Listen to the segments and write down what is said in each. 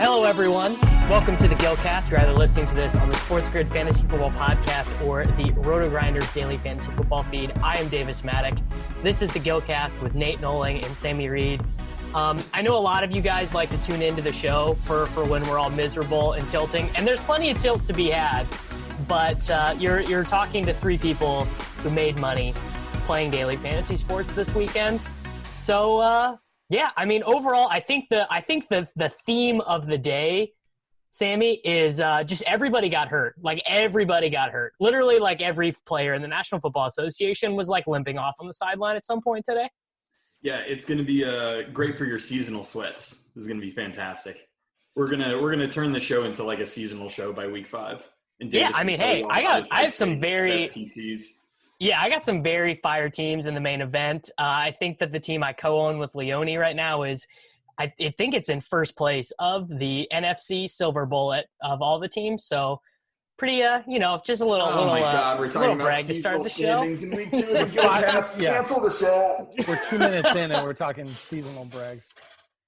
Hello, everyone. Welcome to the Gillcast. You're either listening to this on the Sports Grid Fantasy Football Podcast or the RotoGrinders Daily Fantasy Football feed. I am Davis Maddock. This is the Gillcast with Nate Noling and Sammy Reed. I know a lot of you guys like to tune into the show for when we're all miserable and tilting, and there's plenty of tilt to be had, but you're talking to three people who made money playing daily fantasy sports this weekend. So, yeah, I mean, overall, I think the theme of the day, Sammy, is just everybody got hurt. Like, everybody got hurt. Literally, like, every player in the National Football Association was, like, limping off on the sideline at some point today. Yeah, it's going to be great for your seasonal sweats. This is going to be fantastic. We're gonna turn the show into, like, a seasonal show by week 5. And yeah, I mean, hey, I have some very PCs. Yeah, I got some very fire teams in the main event. I think that the team I co-own with Leone right now is, I think it's in first place of the NFC Silver Bullet of all the teams. So pretty, just a little, oh my God, we're talking about brag to start the show. In week 2 of the Gillcast. Cancel the show. We're 2 minutes in and we're talking seasonal brags.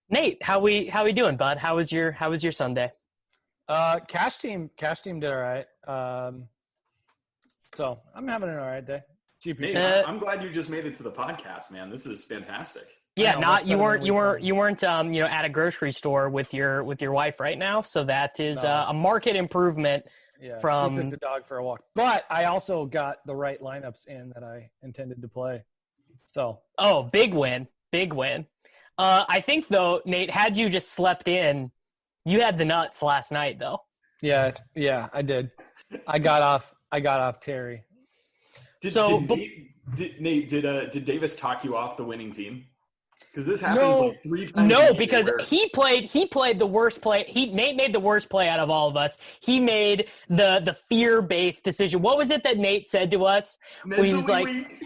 Nate, how we doing, bud? How was your Sunday? Cash team did all right. So I'm having an all right day. Nate, I'm glad you just made it to the podcast, man. This is fantastic. Yeah, you weren't at a grocery store with your wife right now. So that is a market improvement. Yeah, from she took the dog for a walk. But I also got the right lineups in that I intended to play. So big win. I think though, Nate, had you just slept in, you had the nuts last night though. Yeah, I did. I got off Terry. Nate, did Davis talk you off the winning team? Because this happens like 3 times. No, because he played the worst play. Nate made the worst play out of all of us. He made the fear-based decision. What was it that Nate said to us? Mentally weak.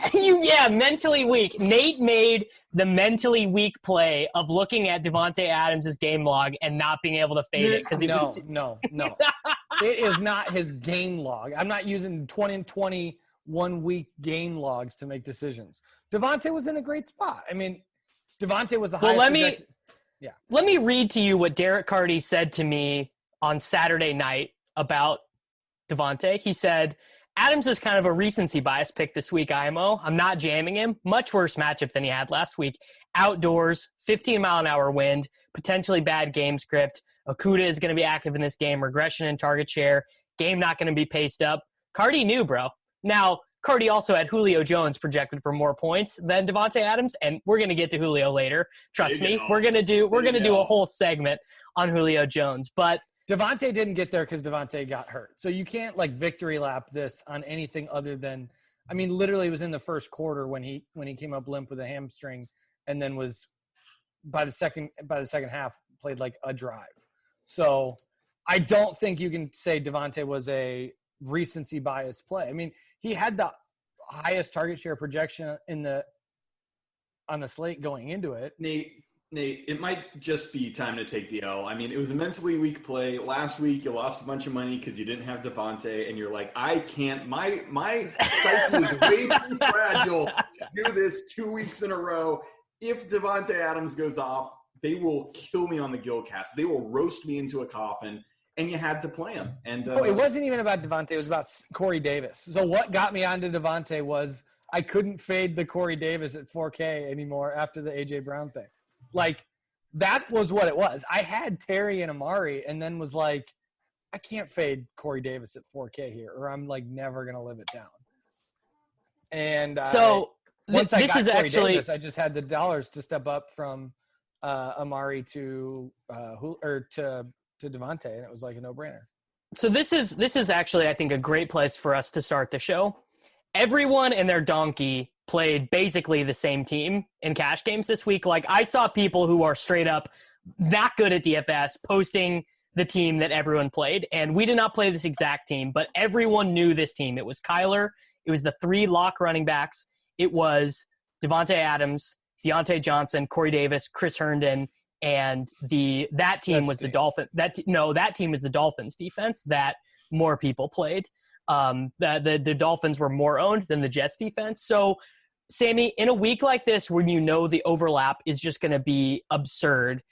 Mentally weak. Nate made the mentally weak play of looking at Davante Adams' game log and not being able to fade it because no. It is not his game log. I'm not using 21 week game logs to make decisions. Davante was in a great spot. I mean, Davante was the highest. Well, let me read to you what Derek Carty said to me on Saturday night about Davante. He said, Adams is kind of a recency bias pick this week, IMO. I'm not jamming him. Much worse matchup than he had last week. Outdoors, 15-mile-an-hour wind, potentially bad game script. Okuda is going to be active in this game. Regression in target share. Game not going to be paced up. Carty knew, bro. Now, Carty also had Julio Jones projected for more points than Davante Adams, and we're going to get to Julio later. Trust me, we're going to do a whole segment on Julio Jones. But Davante didn't get there because Davante got hurt, so you can't like victory lap this on anything other than, I mean, literally it was in the first quarter when he came up limp with a hamstring, and then was by the second half played like a drive. So I don't think you can say Davante was a recency bias play. I mean, he had the highest target share projection on the slate going into it. Nate, it might just be time to take the L. I mean, it was a mentally weak play. Last week, you lost a bunch of money because you didn't have Davante, and you're like, I can't. My psyche is way too fragile to do this 2 weeks in a row. If Davante Adams goes off, they will kill me on the Gillcast. They will roast me into a coffin. And you had to play him. And it wasn't even about Davante. It was about Corey Davis. So what got me onto Davante was I couldn't fade the Corey Davis at 4K anymore after the A.J. Brown thing. Like, that was what it was. I had Terry and Amari and then was like, I can't fade Corey Davis at 4K here, or I'm, like, never going to live it down. And so once I got Corey Davis, I just had the dollars to step up from Amari to Davante, and it was like a no-brainer. So this is actually, I think, a great place for us to start the show. Everyone and their donkey played basically the same team in cash games this week. Like, I saw people who are straight up not good at DFS posting the team that everyone played, and we did not play this exact team, but everyone knew this team. It was Kyler. It was the 3 lock running backs. It was Davante Adams, Deontay Johnson, Corey Davis, Chris Herndon, and that team was the Dolphins. That team was the Dolphins defense that more people played. The Dolphins were more owned than the Jets defense. So Sammy, in a week like this, when you know the overlap is just going to be absurd,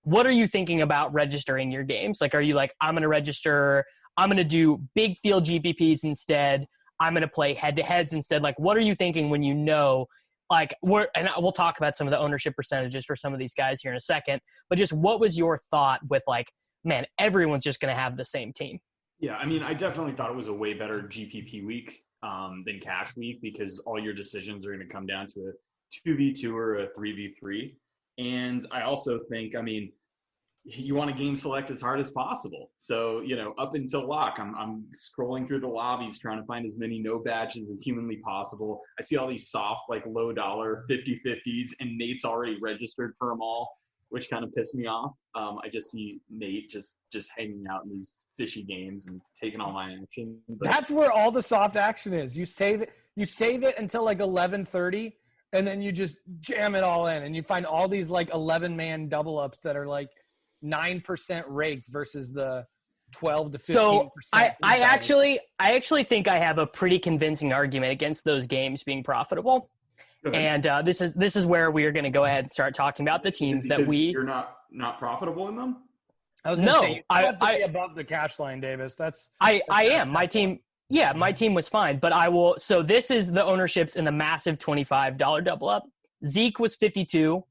what are you thinking about registering your games? Like, are you like, I'm going to register, I'm going to do big field GPPs instead, I'm going to play head-to-heads instead? Like, what are you thinking when you know, like, and we'll talk about some of the ownership percentages for some of these guys here in a second, but just what was your thought with, like, man, everyone's just going to have the same team? Yeah, I mean, I definitely thought it was a way better GPP week than cash week, because all your decisions are going to come down to a 2v2 or a 3v3. And I also think, I mean, you want to game select as hard as possible. So, up until lock, I'm scrolling through the lobbies trying to find as many no badges as humanly possible. I see all these soft, like low dollar 50-50s, and Nate's already registered for them all, which kind of pissed me off. I just see Nate just hanging out in these fishy games and taking all my action. But That's where all the soft action is. You save it until like 11:30, and then you just jam it all in, and you find all these like 11-man double ups that are like 9% raked versus the 12 to 15%. So I actually think I have a pretty convincing argument against those games being profitable. And this is where we are going to go ahead and start talking about the teams that you're not profitable in them. I was going to say, you have to be above the cash line, Davis. I am. My team was fine, but I will. So this is the ownerships in the massive $25 double up. Zeke was 52.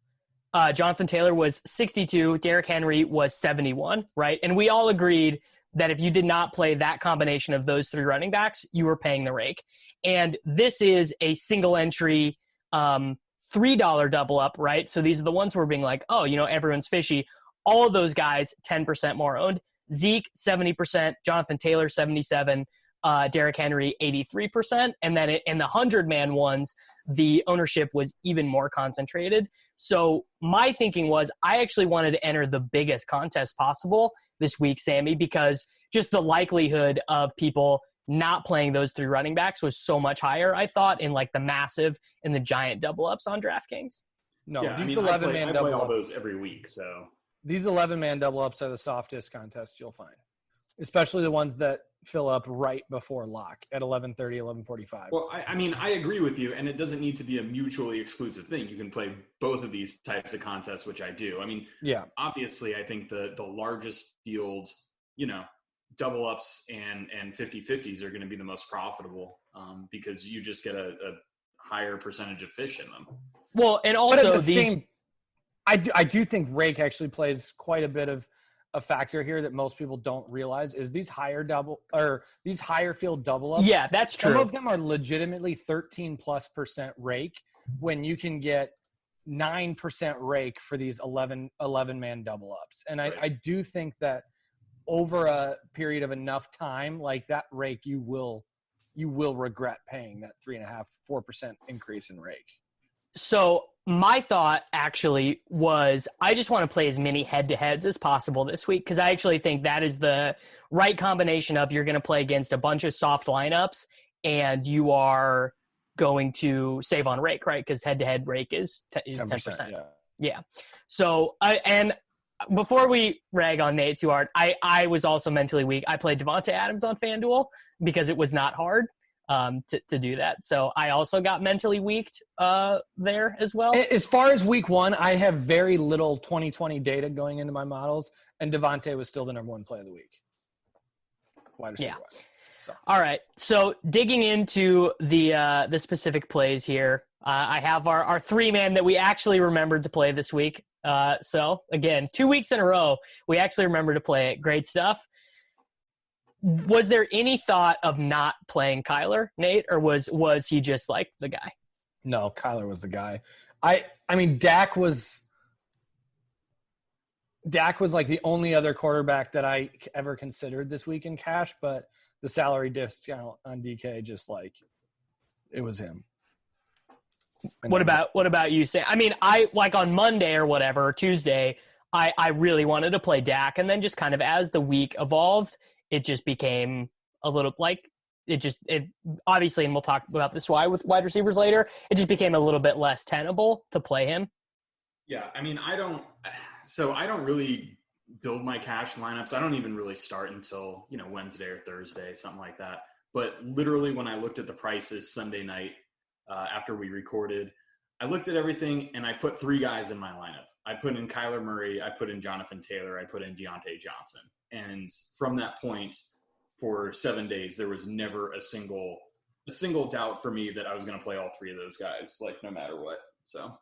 Jonathan Taylor was 62. Derrick Henry was 71, right? And we all agreed that if you did not play that combination of those three running backs, you were paying the rake. And this is a single entry $3 double up, right? So these are the ones who are being like, oh, everyone's fishy. All of those guys, 10% more owned. Zeke, 70%. Jonathan Taylor, 77%. Derrick Henry, 83%. And then in the 100-man ones, the ownership was even more concentrated. So my thinking was I actually wanted to enter the biggest contest possible this week, Sammy, because just the likelihood of people not playing those three running backs was so much higher, I thought, in like the massive and the giant double ups on DraftKings. No, yeah, these 11-man double ups. I play all those every week, so. These 11-man double ups are the softest contests you'll find, especially the ones that fill up right before lock at 11:30, 11:45. Well, I agree with you, and it doesn't need to be a mutually exclusive thing. You can play both of these types of contests, which I do. I mean, yeah, obviously, I think the largest field, double ups and 50-50s are going to be the most profitable because you just get a higher percentage of fish in them. Well, and also I do think rake actually plays quite a bit of a factor here that most people don't realize is these higher field double ups. Yeah, that's true. Some of them are legitimately 13+% rake when you can get 9% rake for these 11-man double ups. And right. I do think that over a period of enough time, like that rake, you will regret paying that 3.5-4% increase in rake. So my thought actually was I just want to play as many head-to-heads as possible this week because I actually think that is the right combination of you're going to play against a bunch of soft lineups and you are going to save on rake, right? Because head-to-head rake is 10%. Yeah. So, and before we rag on Nate too hard, I was also mentally weak. I played Devontae Adams on FanDuel because it was not hard. To do that. So I also got mentally weaked there as well. As far as week one, I have very little 2020 data going into my models, and Devontae was still the number one play of the week. Yeah. So. All right. So digging into the specific plays here, I have our 3-man that we actually remembered to play this week. So again, 2 weeks in a row, we actually remembered to play it. Great stuff. Was there any thought of not playing Kyler, Nate, or was he just like the guy? No, Kyler was the guy. I mean, Dak was like the only other quarterback that I ever considered this week in cash, but the salary discount on DK just like it was him. What about you, Sam? I mean, I like on Monday or whatever, or Tuesday, I really wanted to play Dak, and then just kind of as the week evolved, it just became a little like it obviously, and we'll talk about this why with wide receivers later, it just became a little bit less tenable to play him. Yeah. I mean, I don't really build my cash lineups. I don't even really start until, Wednesday or Thursday, something like that. But literally when I looked at the prices Sunday night, after we recorded. I looked at everything, and I put 3 guys in my lineup. I put in Kyler Murray, I put in Jonathan Taylor, I put in Deontay Johnson. And from that point, for 7 days, there was never a single doubt for me that I was going to play all 3 of those guys, like no matter what. So,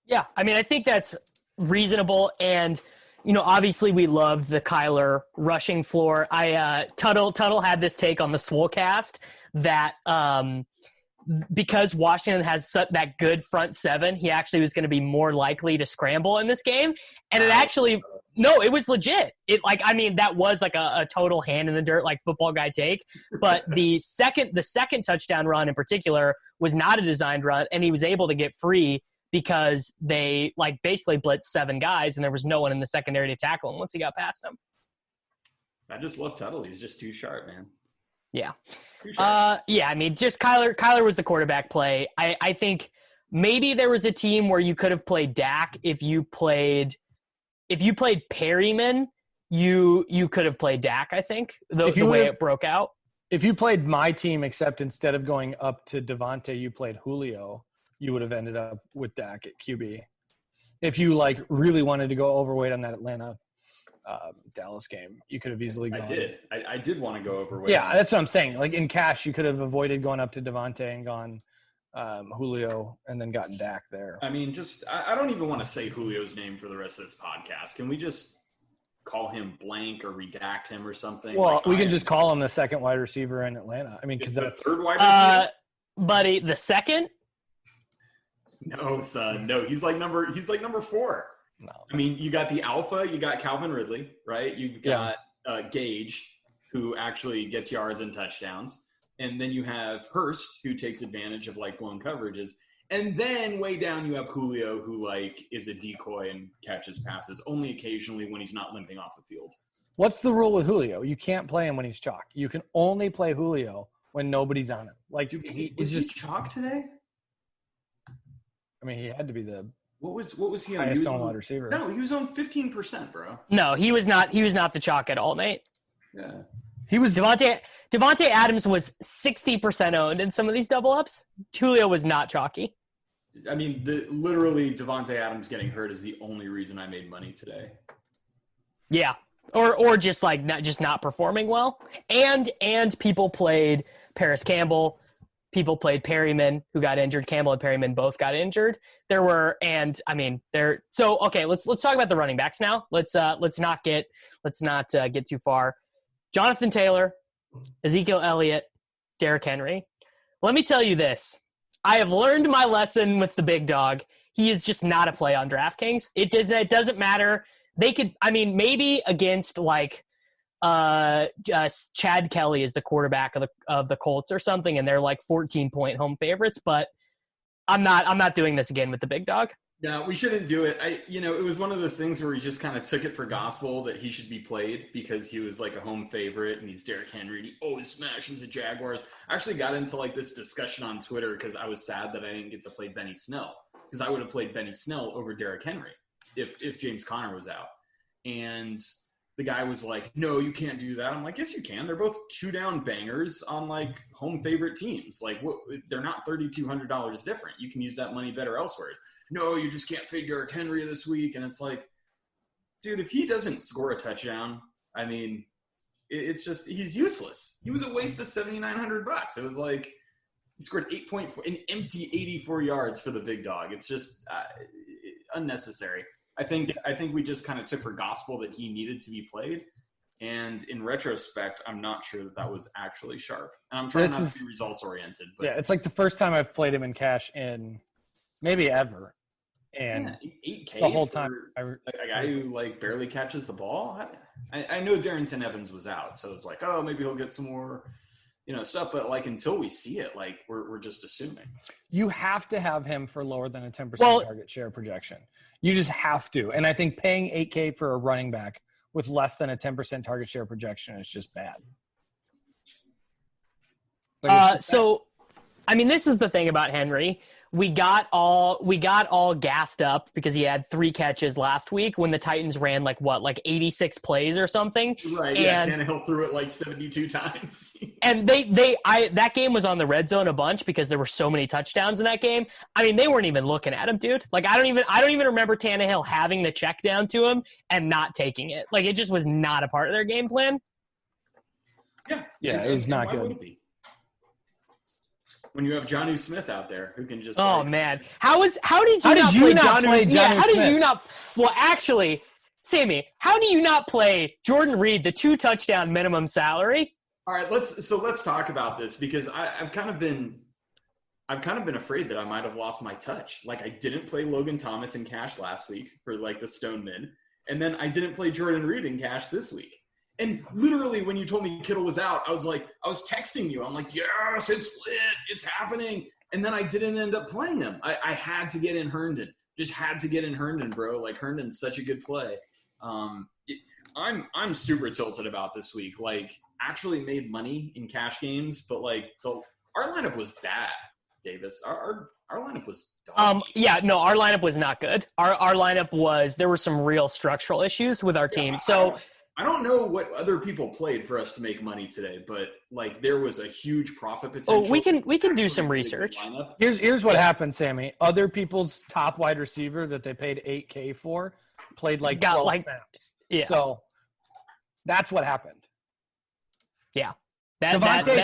yeah, I mean, I think that's reasonable. And, obviously we loved the Kyler rushing floor. Tuttle had this take on the Swolecast that because Washington has that good front 7, he actually was going to be more likely to scramble in this game. And it actually, no, it was legit. That was like a total hand in the dirt, like football guy take. But the second touchdown run in particular was not a designed run, and he was able to get free because they basically blitzed 7 guys, and there was no one in the secondary to tackle him once he got past him. I just love Tuttle. He's just too sharp, man. Yeah. Just Kyler was the quarterback play. I think maybe there was a team where you could have played Dak if you played Perryman, you could have played Dak, I think, the way it broke out. If you played my team, except instead of going up to Devontae, you played Julio, you would have ended up with Dak at QB. If you really wanted to go overweight on that Atlanta Dallas game, you could have easily gone. I did want to go overweight. Yeah, that's what I'm saying. In cash, you could have avoided going up to Devontae and gone Julio and then gotten Dak there. I mean, I don't even want to say Julio's name for the rest of this podcast. Can we just call him blank or redact him or something? Well, we can just call him the second wide receiver in Atlanta. I mean, because that's the third wide receiver. Buddy, the second? No, son. No, he's like number 4. No. I mean, you got the alpha, you got Calvin Ridley, right? You've got Gage, who actually gets yards and touchdowns. And then you have Hurst, who takes advantage of blown coverages. And then way down you have Julio, who is a decoy and catches passes only occasionally when he's not limping off the field. What's the rule with Julio? You can't play him when he's chalk. You can only play Julio when nobody's on him. Was he chalk today? I mean, he had to be the What was he on? highest on wide receiver. No, he was on 15%, bro. No, he was not. He was not the chalk at all, Nate. Yeah. He was Devontae Adams was 60% owned in some of these double ups. Julio was not chalky. I mean, literally Devontae Adams getting hurt is the only reason I made money today. Yeah, or just not performing well. And people played Paris Campbell. People played Perryman, who got injured. Campbell and Perryman both got injured. So okay. Let's talk about the running backs now. Let's not get too far. Jonathan Taylor, Ezekiel Elliott, Derrick Henry. Let me tell you this. I have learned my lesson with the big dog. He is just not a play on DraftKings. It doesn't matter. They could, maybe against Chad Kelly is the quarterback of the Colts or something, and they're 14-point home favorites. But I'm not doing this again with the big dog. No, we shouldn't do it. It was one of those things where we just kind of took it for gospel that he should be played because he was a home favorite and he's Derrick Henry and he always smashes the Jaguars. I actually got into this discussion on Twitter because I was sad that I didn't get to play Benny Snell because I would have played Benny Snell over Derrick Henry if James Conner was out. And the guy was like, no, you can't do that. I'm like, yes, you can. They're both 2-down bangers on home favorite teams. They're not $3,200 different. You can use that money better elsewhere. No, you just can't fade Derrick Henry this week. And it's dude, if he doesn't score a touchdown, it's just, he's useless. He was a waste of $7,900. It was he scored 8.4, an empty 84 yards for the big dog. It's just unnecessary. I think we just kind of took for gospel that he needed to be played. And in retrospect, I'm not sure that was actually sharp. And I'm trying not to be results oriented. But yeah, it's the first time I've played him in cash in maybe ever. And $8K the whole time, a guy who barely catches the ball. I know Darrington Evans was out, so it's maybe he'll get some more, stuff. But until we see it, we're just assuming. You have to have him for lower than a 10% target share projection. You just have to. And I think paying $8K for a running back with less than a 10% target share projection is just bad. This is the thing about Henry. we got all gassed up because he had 3 catches last week when the Titans ran like 86 plays or something. Right. Yeah. Tannehill threw it like 72 times. And that game was on the red zone a bunch because there were so many touchdowns in that game. I mean, they weren't even looking at him, dude. Like, I don't even remember Tannehill having the check down to him and not taking it. Like, it just was not a part of their game plan. Yeah, it was not good. When you have Jonnu Smith out there who can just man. How did you not play Jonnu Smith? How did you not well actually, Sammy, how do you not play Jordan Reed, the 2 touchdown minimum salary? All right, let's talk about this because I've kind of been afraid that I might have lost my touch. Like, I didn't play Logan Thomas in cash last week for like the Stone Mid, and then I didn't play Jordan Reed in cash this week. And literally, when you told me Kittle was out, I was texting you. I'm like, yes, it's lit. It's happening. And then I didn't end up playing him. I had to get in Herndon. Just had to get in Herndon, bro. Like, Herndon's such a good play. I'm super tilted about this week. Like, actually made money in cash games, but like our lineup was bad, Davis. Our lineup was dog. Our lineup was not good. Our lineup was, there were some real structural issues with our team. So I don't know what other people played for us to make money today, but like there was a huge profit potential. Oh, we can do some research. Here's what happened, Sammy. Other people's top wide receiver that they paid $8K for played like 12 snaps. Yeah. So that's what happened. Yeah. Not everybody.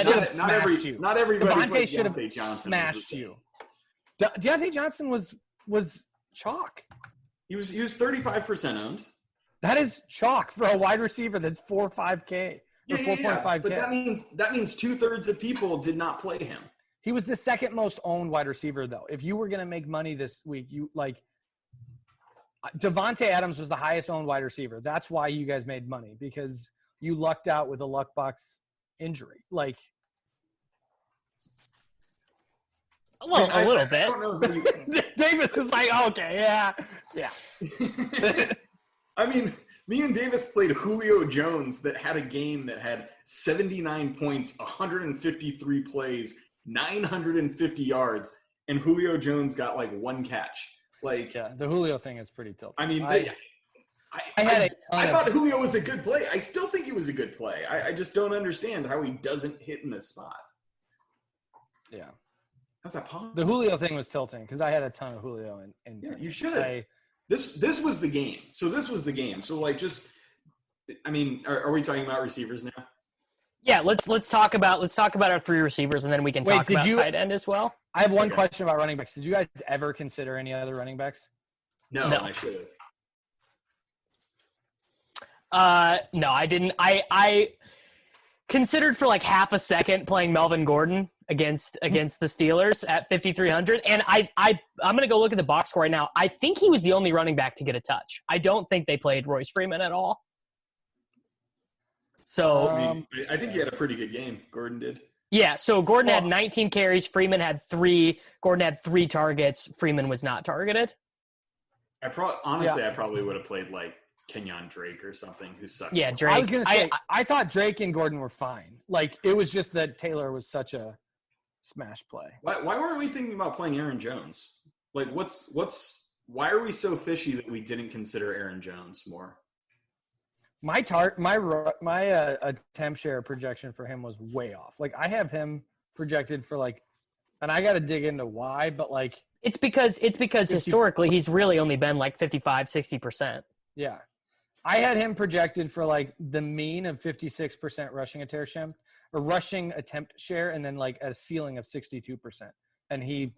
Devontae should have smashed you. Deontay Johnson was chalk. He was 35% owned. That is chalk for a wide receiver that's 4 or 5K or 4.5K. But that means 2/3 of people did not play him. He was the second most owned wide receiver, though. If you were going to make money this week, Devontae Adams was the highest owned wide receiver. That's why you guys made money, because you lucked out with a luck box injury. Like, a little bit. I don't know Davis is like, okay, yeah. I mean, me and Davis played Julio Jones that had a game that had 79 points, 153 plays, 950 yards, and Julio Jones got like 1 catch. Like, yeah, the Julio thing is pretty tilted. I mean, I thought Julio was a good play. I still think he was a good play. I just don't understand how he doesn't hit in this spot. Yeah. How's that possible? The Julio thing was tilting because I had a ton of Julio. Yeah, you should. This was the game. So this was the game. So like, are we talking about receivers now? Yeah, let's talk about our 3 receivers, and then we can talk about tight end as well. I have one question about running backs. Did you guys ever consider any other running backs? No. I should have. No, I didn't. I considered for like half a second playing Melvin Gordon against the Steelers at 5,300, and I'm going to go look at the box score right now. I think he was the only running back to get a touch. I don't think they played Royce Freeman at all. So I think he had a pretty good game. Gordon did. Yeah. So Gordon had 19 carries. Freeman had 3. Gordon had 3 targets. Freeman was not targeted. I probably would have played like Kenyon Drake or something who sucked. Yeah, Drake. I was going to say, I thought Drake and Gordon were fine. Like, it was just that Taylor was such a smash play. Why weren't we thinking about playing Aaron Jones? Like, why are we so fishy that we didn't consider Aaron Jones more? My attempt share projection for him was way off. Like, I have him projected for like, and I got to dig into why, but like, it's because historically he's really only been like 55-60%. Yeah. I had him projected for like the mean of 56% rushing attempt share, and then like a ceiling of 62%. And he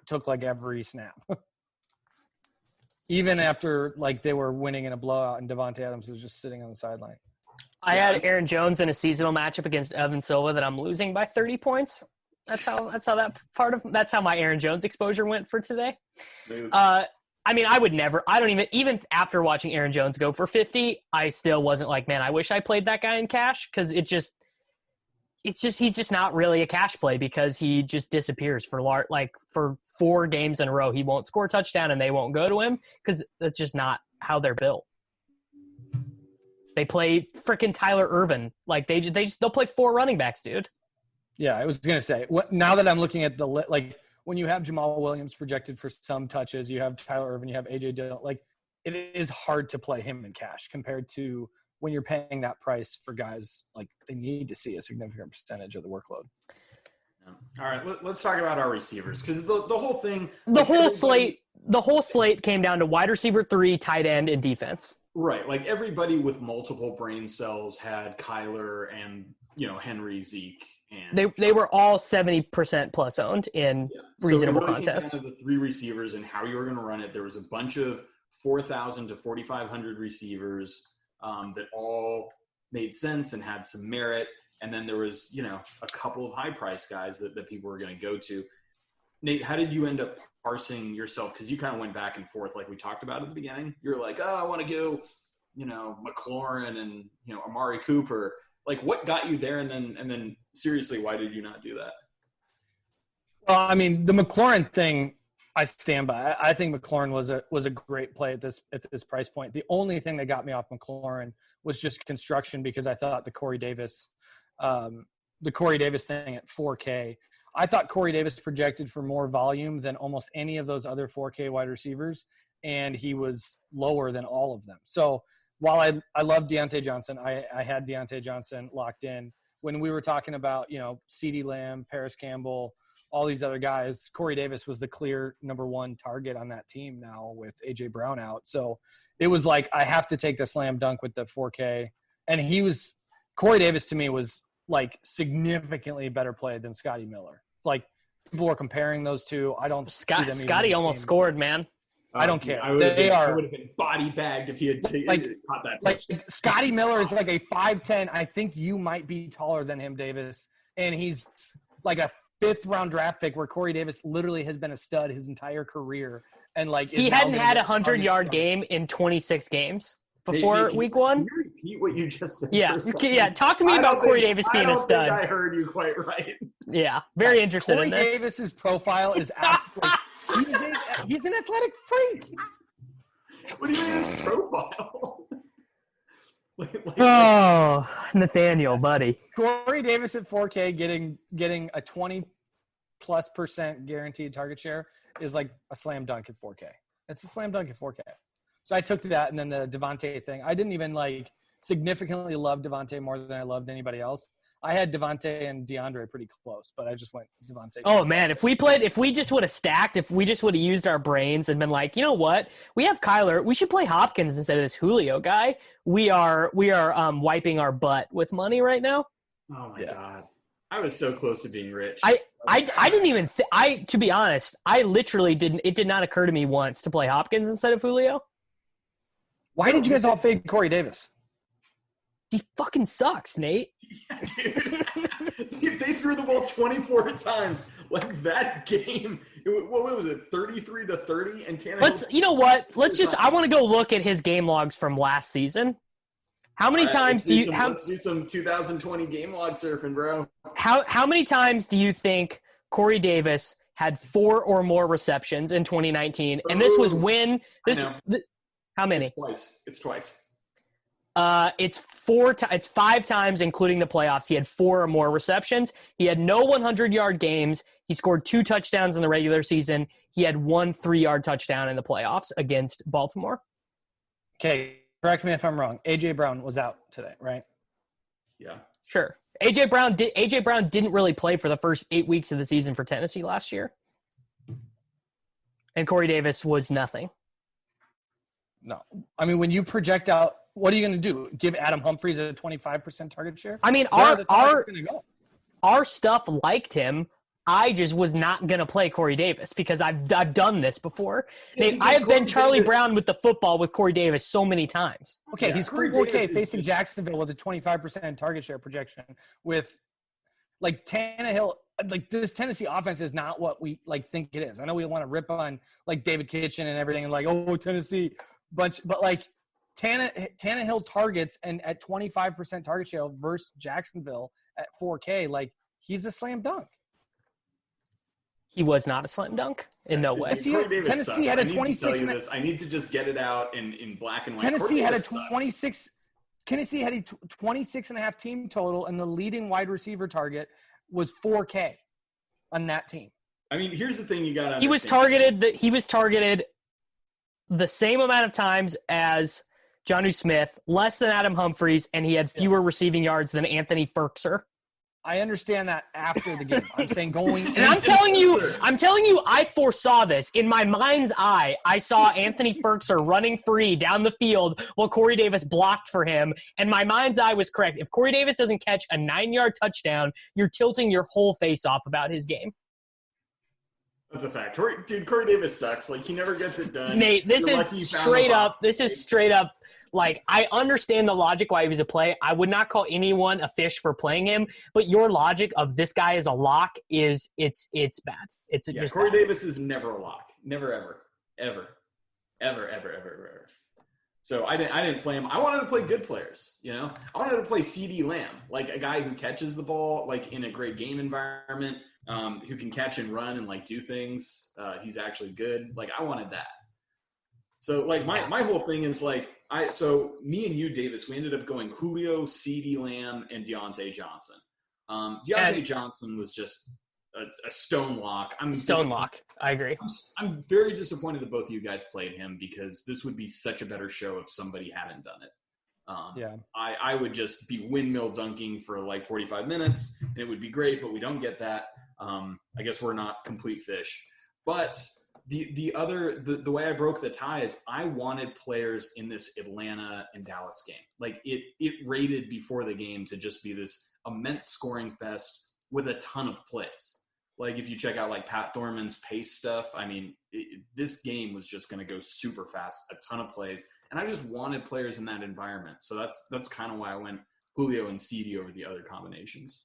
took like every snap. Even after like they were winning in a blowout and Devontae Adams was just sitting on the sideline. I had Aaron Jones in a seasonal matchup against Evan Silva that I'm losing by 30 points. That's how my Aaron Jones exposure went for today. I mean, even after watching Aaron Jones go for 50, I still wasn't like, man, I wish I played that guy in cash, because he's just not really a cash play, because he just disappears for 4 games in a row. He won't score a touchdown and they won't go to him, because that's just not how they're built. They play freaking Tyler Ervin. Like they'll play 4 running backs, dude. Yeah, I was going to say, now that I'm looking at when you have Jamal Williams projected for some touches, you have Tyler Irvin, you have AJ Dillon, like it is hard to play him in cash compared to when you're paying that price for guys like they need to see a significant percentage of the workload. All right, let's talk about our receivers because the whole thing, the whole slate came down to wide receiver 3, tight end, and defense. Right, like everybody with multiple brain cells had Kyler and Henry, Zeke, and they were all 70% plus owned in reasonable contests. Came down to the 3 receivers and how you were going to run it. There was a bunch of 4,000 to 4,500 receivers that all made sense and had some merit. And then there was, a couple of high-priced guys that people were going to go to. Nate, how did you end up parsing yourself? Because you kind of went back and forth like we talked about at the beginning. You're like, I want to go, McLaurin and, Amari Cooper. Like, what got you there? And then seriously, why did you not do that? Well, I mean, the McLaurin thing, I stand by. I think McLaurin was a great play at this price point. The only thing that got me off McLaurin was just construction because I thought the Corey Davis thing at 4K. I thought Corey Davis projected for more volume than almost any of those other 4K wide receivers, and he was lower than all of them. So while I love Deontay Johnson, I had Deontay Johnson locked in. When we were talking about, CeeDee Lamb, Paris Campbell, all these other guys, Corey Davis was the clear number 1 target on that team now with A.J. Brown out. So it was like I have to take the slam dunk with the 4K. And Corey Davis to me was like significantly better play than Scotty Miller. Like people are comparing those two. I don't see them. Scotty almost scored, man. I don't care. I would have been body bagged if he had caught that touch. Like Scotty Miller is like a 5'10". I think you might be taller than him, Davis. And he's like a 5th round draft pick where Corey Davis literally has been a stud his entire career. And like he hadn't had a 100-yard game in 26 games before week 1. Can you repeat what you just said? Yeah. Talk to me about Corey Davis being a stud. I heard you quite right. Yeah, very interested in this. Corey Davis's profile is absolutely he's an athletic freak. What do you mean his profile? Nathaniel, buddy. Corey Davis at 4K getting a 20+% guaranteed target share is like a slam dunk at 4K. It's a slam dunk at 4K. So I took that, and then the Devontae thing. I didn't even significantly love Devontae more than I loved anybody else. I had Devontae and DeAndre pretty close, but I just went Devontae. Oh man, if we just would have stacked, if we just would have used our brains and been like, you know what, we have Kyler, we should play Hopkins instead of this Julio guy. We are wiping our butt with money right now. Oh my God, I was so close to being rich. I didn't even to be honest, I literally didn't. It did not occur to me once to play Hopkins instead of Julio. Why did you guys all fade Corey Davis? He fucking sucks, Nate. Yeah, dude. They threw the ball 24 times. Like that game, what was it, 33-30? And Tannehill. I want to go look at his game logs from last season. How many times let's do some 2020 game log surfing, bro. How many times do you think Corey Davis had 4 or more receptions in 2019? And this was when how many? It's twice. It's 5 times, including the playoffs. He had 4 or more receptions. He had no 100-yard games. He scored 2 touchdowns in the regular season. He had 1 3-yard touchdown in the playoffs against Baltimore. Okay, correct me if I'm wrong. A.J. Brown was out today, right? Yeah. Sure. A.J. Brown didn't really play for the first 8 weeks of the season for Tennessee last year. And Corey Davis was nothing. No. I mean, when you project out, what are you going to do? Give Adam Humphries a 25% target share? I mean, our stuff liked him. I just was not going to play Corey Davis because I've done this before. I have been Charlie Brown with the football with Corey Davis so many times. Okay, he's 4K facing Jacksonville with a 25% target share projection with like Tannehill. Like this Tennessee offense is not what we think it is. I know we want to rip on like David Kitchen and everything and like, oh, Tennessee bunch, but like Tannehill targets and at 25% target share versus Jacksonville at 4K, like he's a slam dunk. He was not a slam dunk in no way. Tennessee had a 26. I need to just get it out in black and white. Tennessee had a 26. Tennessee had a 26.5 team total, and the leading wide receiver target was 4K on that team. I mean, here's the thing you got to He was targeted the same amount of times as Jonnu Smith, less than Adam Humphries, and he had fewer receiving yards than Anthony Firkser. I understand that after the game. I'm saying going and I'm telling you, I foresaw this. In my mind's eye, I saw Anthony Firkser running free down the field while Corey Davis blocked for him, and my mind's eye was correct. If Corey Davis doesn't catch a 9-yard touchdown, you're tilting your whole face off about his game. That's a fact. Corey Davis sucks. Like, he never gets it done. Nate, this is straight up. Like, I understand the logic why he was a play. I would not call anyone a fish for playing him, but your logic of this guy is a lock it's bad. It's just Corey bad. Davis is never a lock. Never, ever. So I didn't play him. I wanted to play good players, you know? I wanted to play CeeDee Lamb, like a guy who catches the ball, like, in a great game environment, who can catch and run and, like, do things. He's actually good. Like, I wanted that. So, like, my whole thing is, like, so me and you, Davis, we ended up going Julio, CeeDee Lamb, and Deontay Johnson. Deontay Johnson was just a stone lock. Lock. I agree. I'm very disappointed that both of you guys played him because this would be such a better show if somebody hadn't done it. I would just be windmill dunking for like 45 minutes, and it would be great, but we don't get that. I guess we're not complete fish. But the way I broke the tie is I wanted players in this Atlanta and Dallas game. Like, it rated before the game to just be this immense scoring fest with a ton of plays. Like, if you check out, like, Pat Thorman's pace stuff, I mean, this game was just going to go super fast, a ton of plays. And I just wanted players in that environment. So that's kind of why I went Julio and CeeDee over the other combinations.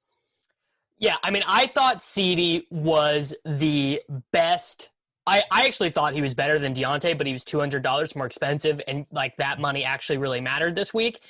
Yeah, I mean, I thought CeeDee was the best. I actually thought he was better than Deontay, but he was $200 more expensive, and, like, that money actually really mattered this week.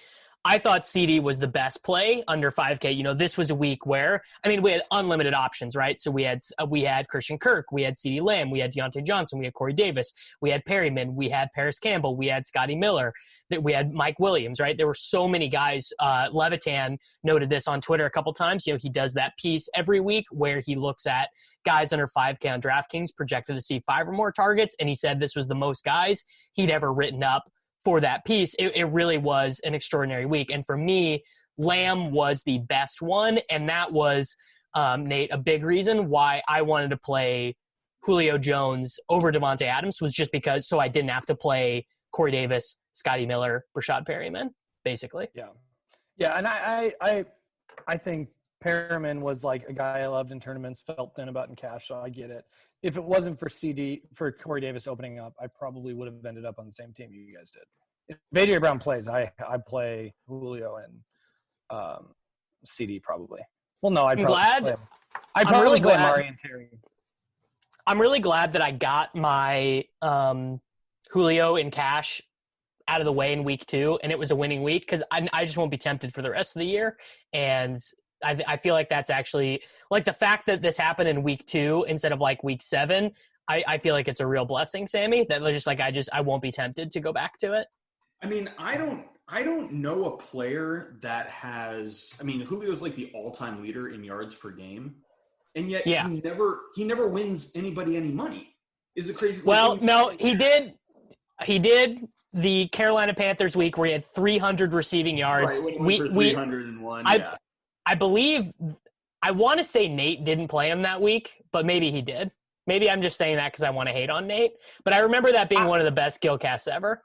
I thought CeeDee was the best play under 5K. You know, this was a week where, I mean, we had unlimited options, right? So we had Christian Kirk, we had CeeDee Lamb, we had Deontay Johnson, we had Corey Davis, we had Perryman, we had Paris Campbell, we had Scotty Miller, we had Mike Williams, right? There were so many guys. Levitan noted this on Twitter a couple times. You know, he does that piece every week where he looks at guys under 5K on DraftKings projected to see 5 or more targets, and he said this was the most guys he'd ever written up for that piece. It really was an extraordinary week. And for me, Lamb was the best one. And that was, Nate, a big reason why I wanted to play Julio Jones over Devontae Adams was just because, so I didn't have to play Corey Davis, Scotty Miller, Rashad Perryman, basically. Yeah. Yeah. And I think Perriman was like a guy I loved in tournaments, felt thin about in cash, so I get it. If it wasn't for Corey Davis opening up, I probably would have ended up on the same team you guys did. If A.J. Brown plays, I play Julio and CeeDee probably. Well, no, I'd probably play Mari and Terry. I'm really glad that I got my Julio in cash out of the way in week 2, and it was a winning week because I just won't be tempted for the rest of the year. And I feel like that's actually, like, the fact that this happened in week 2 instead of, like, week 7, I feel like it's a real blessing, Sammy, that was just like, I won't be tempted to go back to it. I mean, I don't know a player that has, I mean, Julio's like the all-time leader in yards per game, and yet he never wins anybody any money. Is it crazy? Well, no, he did the Carolina Panthers week where he had 300 receiving yards. Right, when he went for 301, yeah. I believe, I want to say Nate didn't play him that week, but maybe he did. Maybe I'm just saying that because I want to hate on Nate. But I remember that being one of the best Gillcasts ever.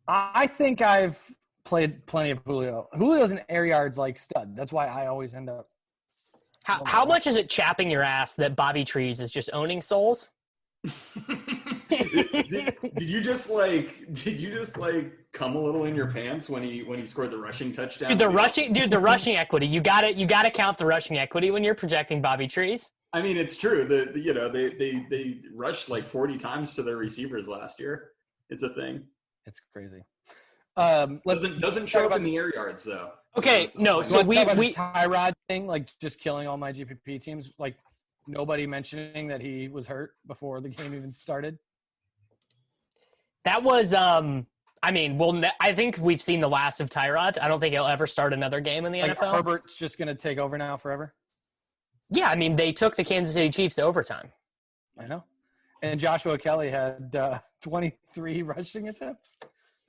I think I've played plenty of Julio. Julio's an air yards like stud. That's why I always end up. How much is it chapping your ass that Bobby Trees is just owning souls? did you just come a little in your pants when he scored the rushing touchdown? The rushing equity. You got to count the rushing equity when you're projecting Bobby Trees. I mean, it's true. They rushed like 40 times to their receivers last year. It's a thing. It's crazy. Doesn't show up in the air yards though. Okay, no. So we Tyrod thing, like, just killing all my GPP teams, like nobody mentioning that he was hurt before the game even started. That was I mean, I think we've seen the last of Tyrod. I don't think he'll ever start another game in the NFL. Herbert's just going to take over now forever? Yeah, I mean, they took the Kansas City Chiefs to overtime. I know. And Joshua Kelly had 23 rushing attempts.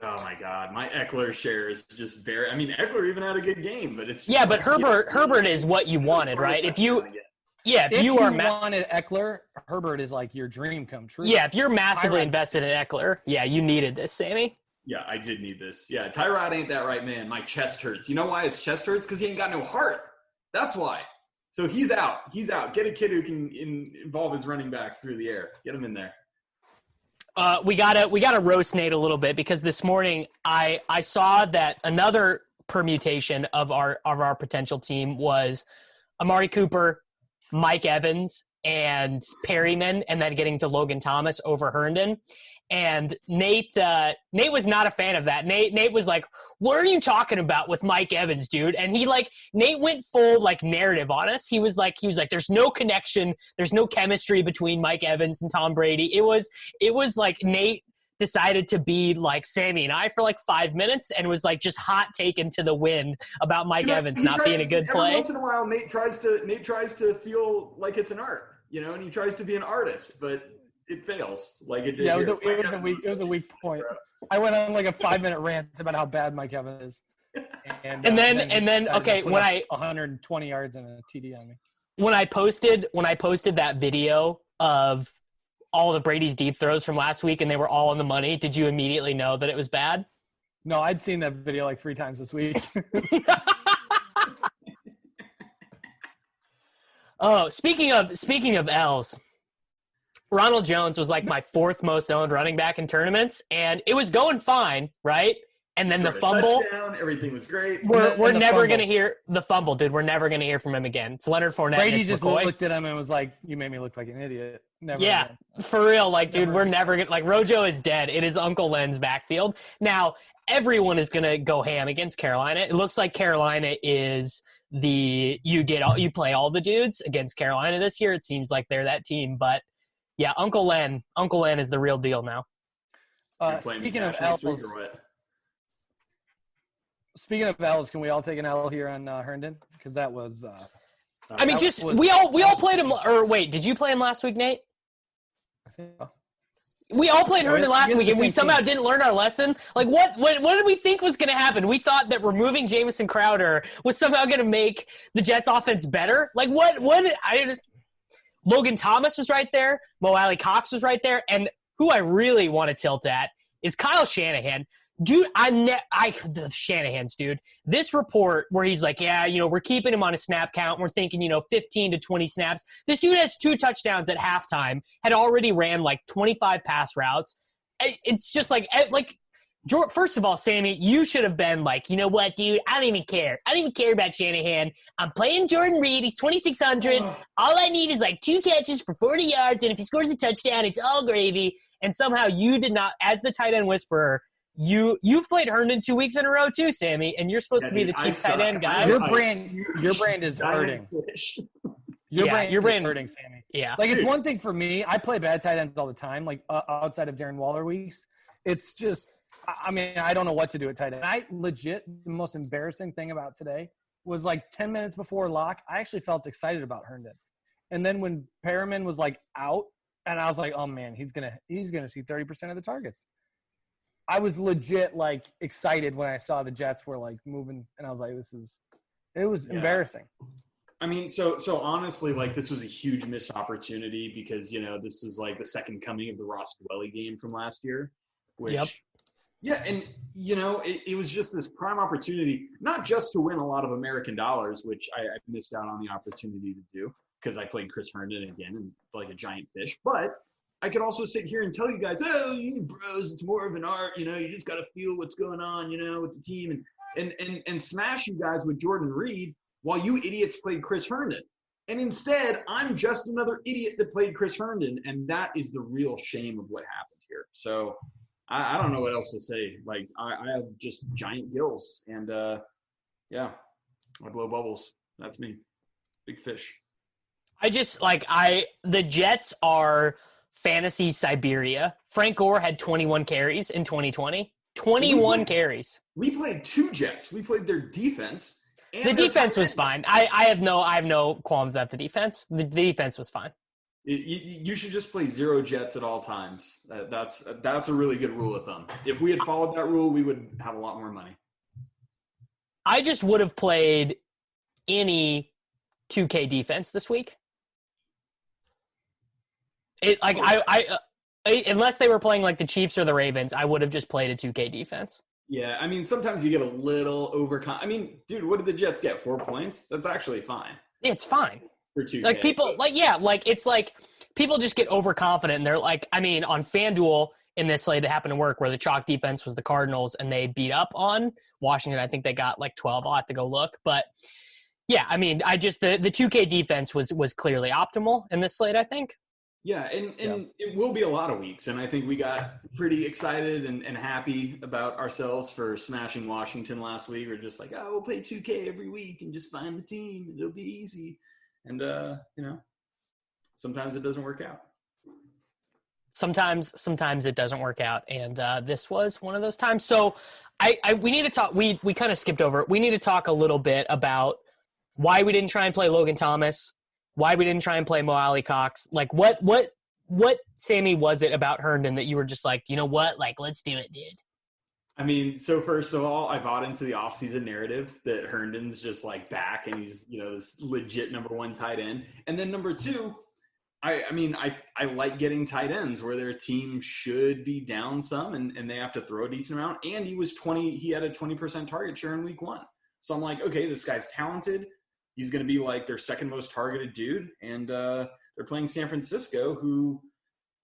Oh my God, my Eckler share is just very. I mean, Eckler even had a good game, but it's just Yeah, but Herbert is what you wanted, right? If you wanted Eckler, Herbert is like your dream come true. Yeah, if you're massively invested in Eckler, yeah, you needed this, Sammy. Yeah, I did need this. Yeah, Tyrod ain't that right, man. My chest hurts. You know why his chest hurts? Because he ain't got no heart. That's why. So he's out. He's out. Get a kid who can involve his running backs through the air. Get him in there. We gotta roast Nate a little bit because this morning I saw that another permutation of our potential team was Amari Cooper, Mike Evans, and Perryman, and then getting to Logan Thomas over Herndon. And Nate was not a fan of that. Nate was like, "What are you talking about with Mike Evans, dude?" And Nate went full narrative on us. He was like, "There's no connection. There's no chemistry between Mike Evans and Tom Brady." It was like Nate decided to be like Sammy and I for 5 minutes and was just hot taken to the wind about Mike Evans not being a good play. Every once in a while, Nate tries to feel like it's an art, and he tries to be an artist, but it fails like it did. Yeah, it was a weak point. I went on a 5-minute rant about how bad Mike Evans is, and then okay, when 120 yards and a TD on me. When I posted that video of all the Brady's deep throws from last week and they were all on the money, did you immediately know that it was bad? No, I'd seen that video 3 times this week. Oh, speaking of L's. Ronald Jones was my 4th most owned running back in tournaments, and it was going fine, right? And then the fumble. Touchdown, everything was great. We're never going to hear the fumble, dude. We're never going to hear from him again. It's Leonard Fournette. Brady just looked at him and was like, "You made me look like an idiot." Never again. For real. Dude, we're never going to – Rojo is dead. It is Uncle Len's backfield. Now, everyone is going to go ham against Carolina. It looks like Carolina is you play all the dudes against Carolina this year. It seems like they're that team, but – yeah, Uncle Len is the real deal now. Speaking of L's, can we all take an L here on Herndon? Because that was. We all played him. Or wait, did you play him last week, Nate? I think so. We all played Herndon last week, and we somehow didn't learn our lesson. What did we think was going to happen? We thought that removing Jamison Crowder was somehow going to make the Jets' offense better. Logan Thomas was right there. Mo Alley Cox was right there. And who I really want to tilt at is Kyle Shanahan. Dude, the Shanahan's, dude. This report where he's like, yeah, we're keeping him on a snap count. We're thinking, 15 to 20 snaps. This dude has 2 touchdowns at halftime, had already ran 25 pass routes. It's just first of all, Sammy, you should have been you know what, dude? I don't even care. I don't even care about Shanahan. I'm playing Jordan Reed. He's 2,600. All I need is 2 catches for 40 yards, and if he scores a touchdown, it's all gravy. And somehow you did not, as the tight end whisperer, you've played Herndon 2 weeks in a row too, Sammy, and you're supposed to be the chief tight end guy. Your brand is hurting. Your brand is hurting, Sammy. Yeah. It's one thing for me. I play bad tight ends all the time, outside of Darren Waller weeks. It's just – I don't know what to do at tight end. The most embarrassing thing about today was 10 minutes before lock, I actually felt excited about Herndon. And then when Perriman was out, and I was like, oh man, he's gonna see 30% of the targets. I was legit excited when I saw the Jets were moving, and I was like, it was embarrassing. I mean, so honestly, this was a huge missed opportunity because, this is the second coming of the Ross Dwelly game from last year, which Yep. Yeah, and, it was just this prime opportunity, not just to win a lot of American dollars, which I missed out on the opportunity to do because I played Chris Herndon again and a giant fish, but I could also sit here and tell you guys, oh, you bros, it's more of an art, you just got to feel what's going on, with the team and smash you guys with Jordan Reed while you idiots played Chris Herndon. And instead, I'm just another idiot that played Chris Herndon, and that is the real shame of what happened here. So I don't know what else to say. I have just giant gills, and I blow bubbles. That's me. Big fish. The Jets are fantasy Siberia. Frank Gore had 21 carries in 2020. 21 carries. We played 2 Jets. We played their defense. The defense was fine. I have no qualms at the defense. The defense was fine. You should just play 0 Jets at all times. That's a really good rule of thumb. If we had followed that rule, we would have a lot more money. I just would have played any 2K defense this week. Unless they were playing like the Chiefs or the Ravens, I would have just played a 2K defense. Yeah, I mean, sometimes you get a little I mean, dude, what did the Jets get? 4 points? That's actually fine. It's fine. For 2K. Like people, it's like people just get overconfident and they're like, I mean, on FanDuel in this slate that happened to work where the chalk defense was the Cardinals and they beat up on Washington. I think they got like 12. I'll have to go look. But yeah, I mean, the 2K defense was clearly optimal in this slate, I think. Yeah, and it will be a lot of weeks. And I think we got pretty excited and happy about ourselves for smashing Washington last week. We're just like, oh, we'll play 2K every week and just find the team. It'll be easy. And, sometimes it doesn't work out. Sometimes it doesn't work out. And this was one of those times. So we need to talk. We kind of skipped over it. We need to talk a little bit about why we didn't try and play Logan Thomas, why we didn't try and play Mo Alley Cox. Like what Sammy was it about Herndon that you were just like, you know what? Like, let's do it, dude. I mean, so first of all, I bought into the offseason narrative that Herndon's just like back and he's, this legit number 1 tight end. And then number 2, I like getting tight ends where their team should be down some and they have to throw a decent amount. And he had a 20% target share in week 1. So I'm like, okay, this guy's talented. He's going to be like their second most targeted dude. And they're playing San Francisco who,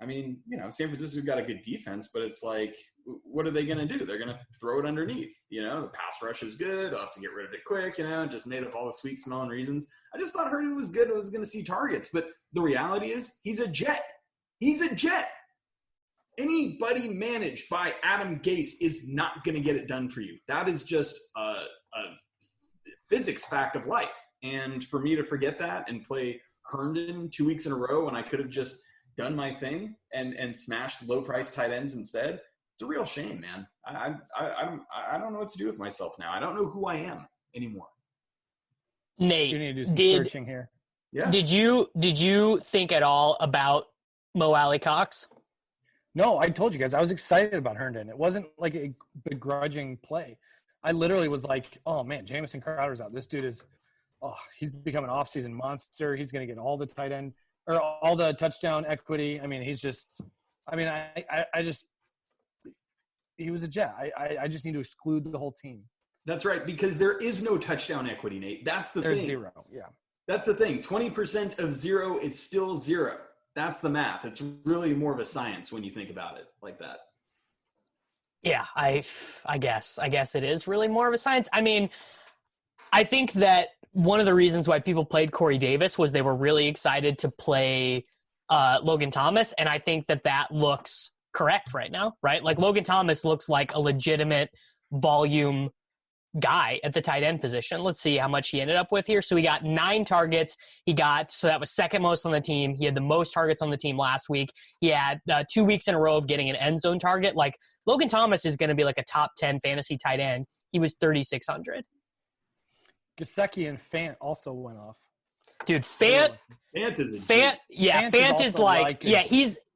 San Francisco's got a good defense, but it's like, what are they going to do? They're going to throw it underneath. The pass rush is good. They'll have to get rid of it quick, just made up all the sweet smelling reasons. I just thought Herndon was good and was going to see targets. But the reality is he's a Jet. He's a Jet. Anybody managed by Adam Gase is not going to get it done for you. That is just a physics fact of life. And for me to forget that and play Herndon 2 weeks in a row when I could have just done my thing and smashed low-priced tight ends instead, it's a real shame, man. I don't know what to do with myself now. I don't know who I am anymore. Nate, you need to do some searching here. Yeah. Did you think at all about Mo Alley Cox? No, I told you guys I was excited about Herndon. It wasn't like a begrudging play. I literally was like, oh man, Jamison Crowder's out. This dude is, he's become an offseason monster. He's going to get all the tight end or all the touchdown equity. I mean, he's just, he was a Jet. I just need to exclude the whole team. That's right, because there is no touchdown equity, Nate. That's the thing. There's 0, yeah. That's the thing. 20% of 0 is still 0. That's the math. It's really more of a science when you think about it like that. Yeah, I guess it is really more of a science. I mean, I think that one of the reasons why people played Corey Davis was they were really excited to play Logan Thomas, and I think that looks correct right now, right? Like Logan Thomas looks like a legitimate volume guy at the tight end position. Let's see how much he ended up with here. So he got 9 targets. So that was second most on the team. He had the most targets on the team last week. He had 2 weeks in a row of getting an end zone target. Like Logan Thomas is going to be like a top 10 fantasy tight end. He was 3,600. Gasecki and Fant also went off. Dude, Fant is like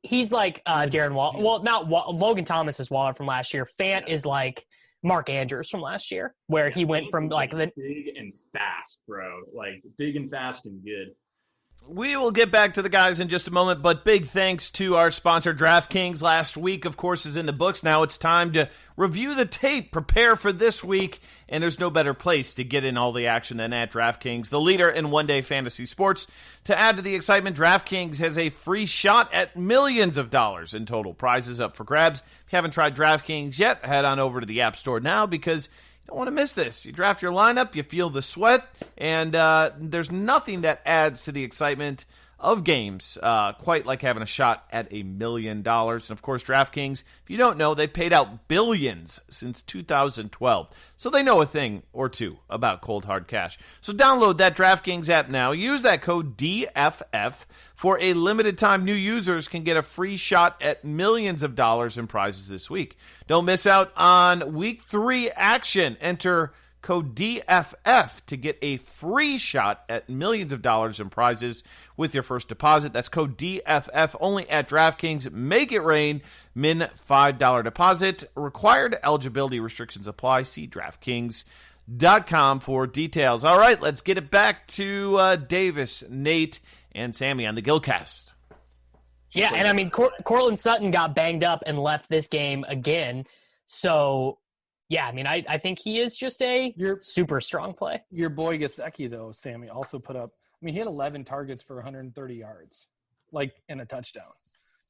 he's like Darren Waller. Well, not Logan Thomas is Waller from last year. Fant is like Mark Andrews from last year, where he went from like the big and fast, bro. Like big and fast and good. We will get back to the guys in just a moment, but big thanks to our sponsor, DraftKings. Last week, of course, is in the books. Now it's time to review the tape, prepare for this week, and there's no better place to get in all the action than at DraftKings, the leader in one-day fantasy sports. To add to the excitement, DraftKings has a free shot at millions of dollars in total prizes up for grabs. If you haven't tried DraftKings yet, head on over to the App Store now because don't want to miss this. You draft your lineup, you feel the sweat, and there's nothing that adds to the excitement of games quite like having a shot at $1 million. And of course, DraftKings, if you don't know, they paid out billions since 2012. So they know a thing or two about cold hard cash. So download that DraftKings app now. Use that code DFF. For a limited time, new users can get a free shot at millions of dollars in prizes this week. Don't miss out on Week 3 action. Enter code DFF to get a free shot at millions of dollars in prizes with your first deposit. That's code DFF only at DraftKings. Make it rain. Min $5 deposit. Required eligibility restrictions apply. See DraftKings.com for details. All right, let's get it back to Davis, Nate, and Sammy on the Gillcast. Yeah, and I mean, Cortland Sutton got banged up and left this game again. So, yeah, I mean, I think he is just a super strong play. Your boy Gesicki, though, Sammy, also put up – I mean, he had 11 targets for 130 yards, like, in a touchdown.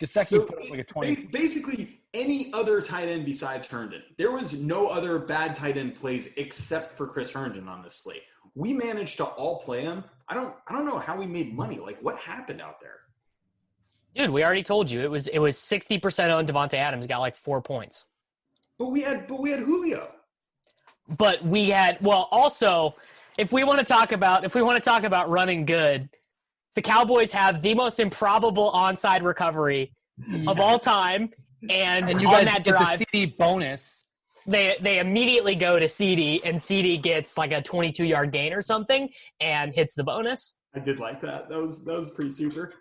Gesicki put up like a 20. Basically, any other tight end besides Herndon. There was no other bad tight end plays except for Chris Herndon on this slate. We managed to all play him. I don't know how we made money. Like, what happened out there? Dude, we already told you. It was 60% on Devontae Adams, got like 4 points. But we had Julio. But we had also, if we want to talk about running good, the Cowboys have the most improbable onside recovery of all time, and you on that drive, the CD bonus. They immediately go to CD, and CD gets like a 22-yard gain or something, and hits the bonus. I did like that. That was pretty super.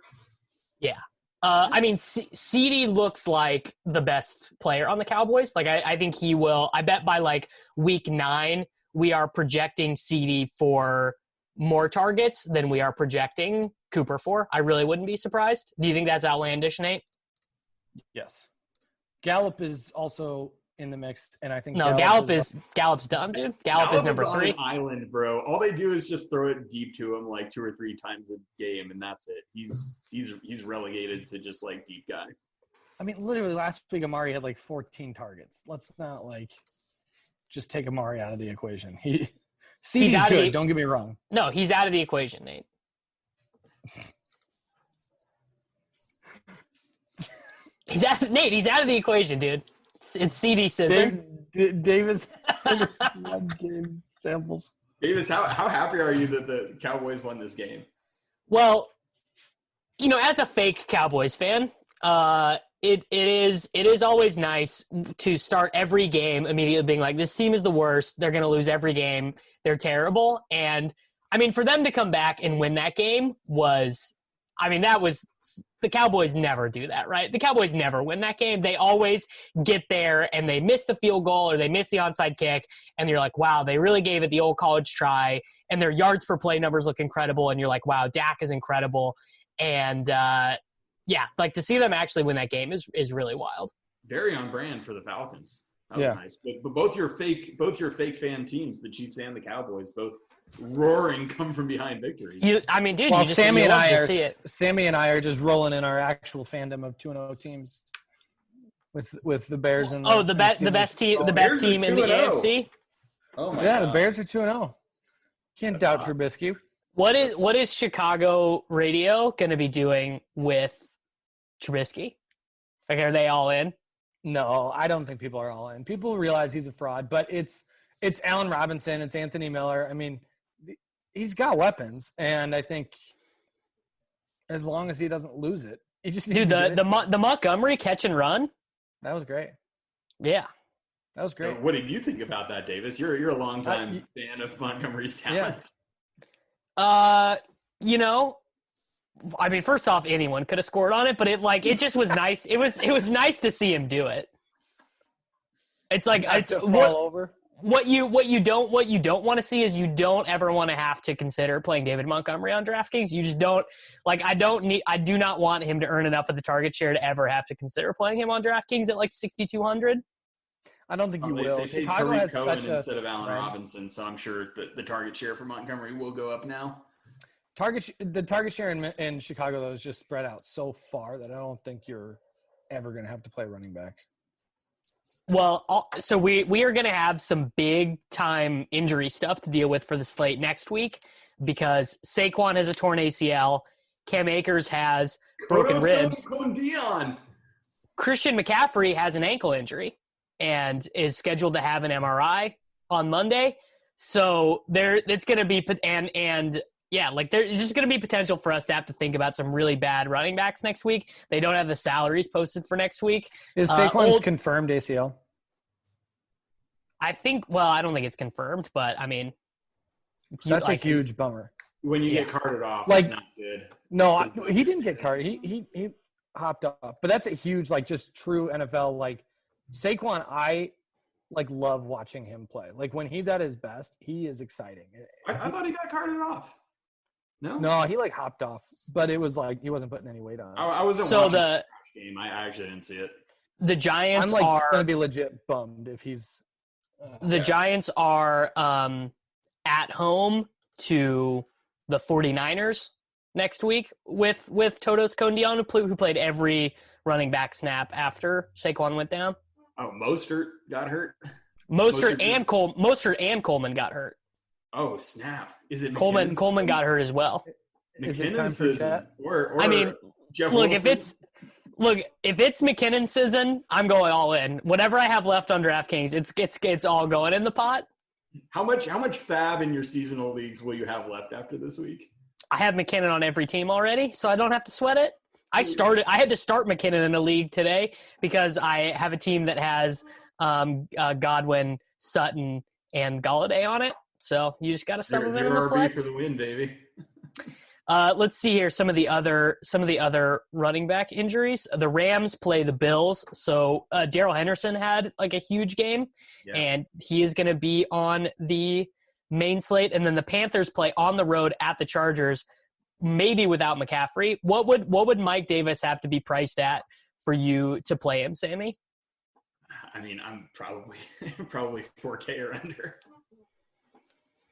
Yeah. I mean, CD looks like the best player on the Cowboys. Like, I think he will. I bet by, like, week 9, we are projecting CD for more targets than we are projecting Cooper for. I really wouldn't be surprised. Do you think that's outlandish, Nate? Yes. Gallup is also in the mix, and I think Gallup's done, dude. Gallup is number 3. On an island, bro. All they do is just throw it deep to him like 2 or 3 times a game, and that's it. He's relegated to just like deep guy. I mean, literally last week Amari had like 14 targets. Let's not like just take Amari out of the equation. He's good. Don't get me wrong. No, he's out of the equation, Nate. He's out of the equation, dude. It's CD scissor. Davis game samples. Davis, how happy are you that the Cowboys won this game? Well, you know, as a fake Cowboys fan, it is always nice to start every game immediately being like, this team is the worst. They're going to lose every game. They're terrible. And I mean, for them to come back and win that game the Cowboys never do that, right? The Cowboys never win that game. They always get there and they miss the field goal or they miss the onside kick, and you're like, wow, they really gave it the old college try, and their yards per play numbers look incredible, and you're like, wow, Dak is incredible. And like to see them actually win that game is really wild. Very on brand for the Falcons. That was nice. But both your fake fan teams, the Chiefs and the Cowboys, both roaring come from behind victories. Sammy and I are just rolling in our actual fandom of 2-0 teams with the Bears and the best team in the AFC. Oh my God. The Bears are 2-0. Can't doubt Trubisky. What is Chicago radio going to be doing with Trubisky? Like, are they all in? No, I don't think people are all in. People realize he's a fraud, but it's Allen Robinson, it's Anthony Miller. I mean, he's got weapons, and I think as long as he doesn't lose it, he just needs the Montgomery catch and run. That was great. Yeah, that was great. What did you think about that, Davis? You're a longtime fan of Montgomery's talent. Yeah. I mean, first off, anyone could have scored on it, but it just was nice. It was nice to see him do it. It's like what you don't want to see is you don't ever want to have to consider playing David Montgomery on DraftKings. You just don't like. I do not want him to earn enough of the target share to ever have to consider playing him on DraftKings at like 6,200. I don't think you will. They Chicago has Cohen such instead of Allen Robinson, so I'm sure that the target share for Montgomery will go up now. The target share in Chicago, though, is just spread out so far that I don't think you're ever going to have to play running back. Well, so we are going to have some big-time injury stuff to deal with for the slate next week because Saquon has a torn ACL, Cam Akers has broken ribs. Christian McCaffrey has an ankle injury and is scheduled to have an MRI on Monday. So it's going to be there's just going to be potential for us to have to think about some really bad running backs next week. They don't have the salaries posted for next week. Is Saquon's confirmed ACL? I don't think it's confirmed, but I mean, That's a huge bummer. When you get carted off, Like, it's not good. No, he didn't get carted. He hopped off. But that's a huge, like, just true NFL. Like, Saquon, I love watching him play. Like, when he's at his best, he is exciting. I thought he got carted off. No, he hopped off. But it was like he wasn't putting any weight on it. I wasn't watching the game. I actually didn't see it. The Giants I'm are going to be legit bummed if he's. Giants are at home to the 49ers next week with Todos Condion, who played every running back snap after Saquon went down. Oh, Mostert got hurt? Mostert and Coleman got hurt. Oh, snap. Is it Coleman got hurt as well. McKinnon season. Or I mean, Jeff look, Wilson. if it's McKinnon season, I'm going all in. Whatever I have left on DraftKings, it's all going in the pot. How much fab in your seasonal leagues will you have left after this week? I have McKinnon on every team already, so I don't have to sweat it. I had to start McKinnon in a league today because I have a team that has Godwin, Sutton, and Golladay on it. So you just got to sub them in the flex. for the win, baby. Let's see here some of the other running back injuries. The Rams play the Bills, so Darrell Henderson had a huge game, and he is going to be on the main slate. And then the Panthers play on the road at the Chargers, maybe without McCaffrey. What would Mike Davis have to be priced at for you to play him, Sammy? I mean, I'm probably 4K or under.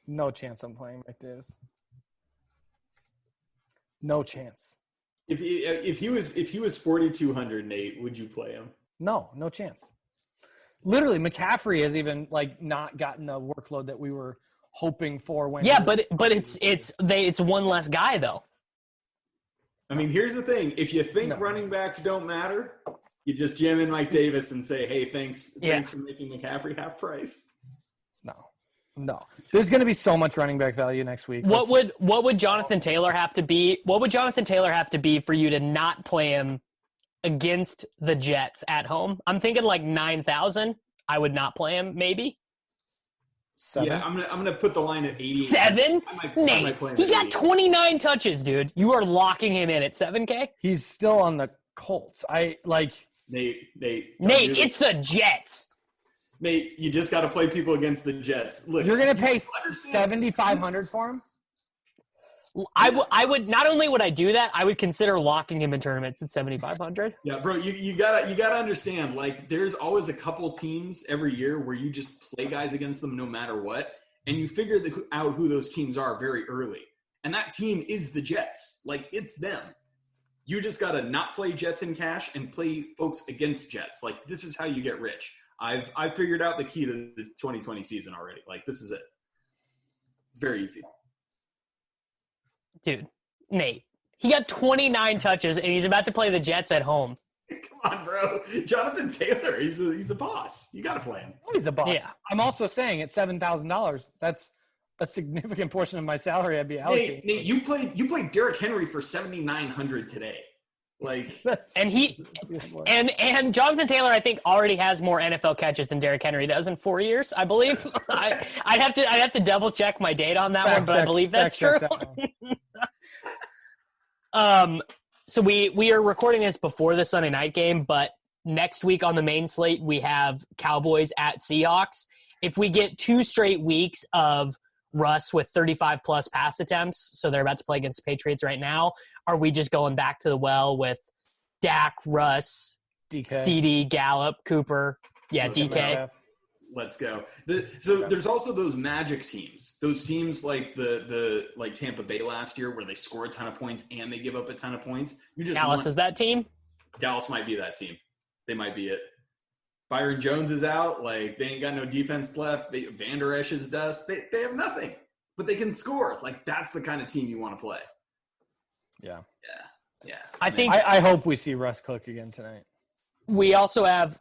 No chance I'm playing Mike Davis. No chance. If he was 4,200, Nate, would you play him? No chance. Literally, McCaffrey has even not gotten the workload that we were hoping for. When but it's one less guy though. I mean, here's the thing: if you think running backs don't matter, you just jam in Mike Davis and say, "Hey, thanks for making McCaffrey half price." No. There's going to be so much running back value next week. What would Jonathan Taylor have to be? What would Jonathan Taylor have to be for you to not play him against the Jets at home? I'm thinking 9,000. I would not play him. Maybe 7. Yeah, I'm gonna put the line at 88. 7. Nate, he got 29 touches, dude. You are locking him in at 7K. He's still on the Colts. Nate. It's the Jets. Nate, you just got to play people against the Jets. Look, you're going to pay $7,500 for him? I would not only would I do that, I would consider locking him in tournaments at 7,500. Yeah, bro, you gotta understand. There's always a couple teams every year where you just play guys against them no matter what, and you figure out who those teams are very early. And that team is the Jets. It's them. You just gotta not play Jets in cash and play folks against Jets. This is how you get rich. I've figured out the key to the 2020 season already. This is it. It's very easy. Dude, Nate, he got 29 touches, and he's about to play the Jets at home. Come on, bro. Jonathan Taylor, he's the boss. You got to play him. Oh, he's the boss. Yeah. I'm also saying at $7,000, that's a significant portion of my salary I'd be allocating. Nate, you played Derrick Henry for 7,900 today. And Jonathan Taylor, I think, already has more NFL catches than Derrick Henry does in 4 years, I believe. I'd have to double check my data on that one, but I believe that's true. So we are recording this before the Sunday night game, but next week on the main slate we have Cowboys at Seahawks. If we get 2 straight weeks of Russ with 35 plus pass attempts, so they're about to play against the Patriots right now, are we just going back to the well with Dak, Russ, DK, CD, Gallup, Cooper? Yeah, DK. Let's go. There's also those magic teams. Those teams like the Tampa Bay last year where they score a ton of points and they give up a ton of points. Dallas is that team? Dallas might be that team. They might be it. Byron Jones is out. They ain't got no defense left. Van Der Esch is dust. They have nothing, but they can score. That's the kind of team you want to play. Yeah. I hope we see Russ cook again tonight. We also have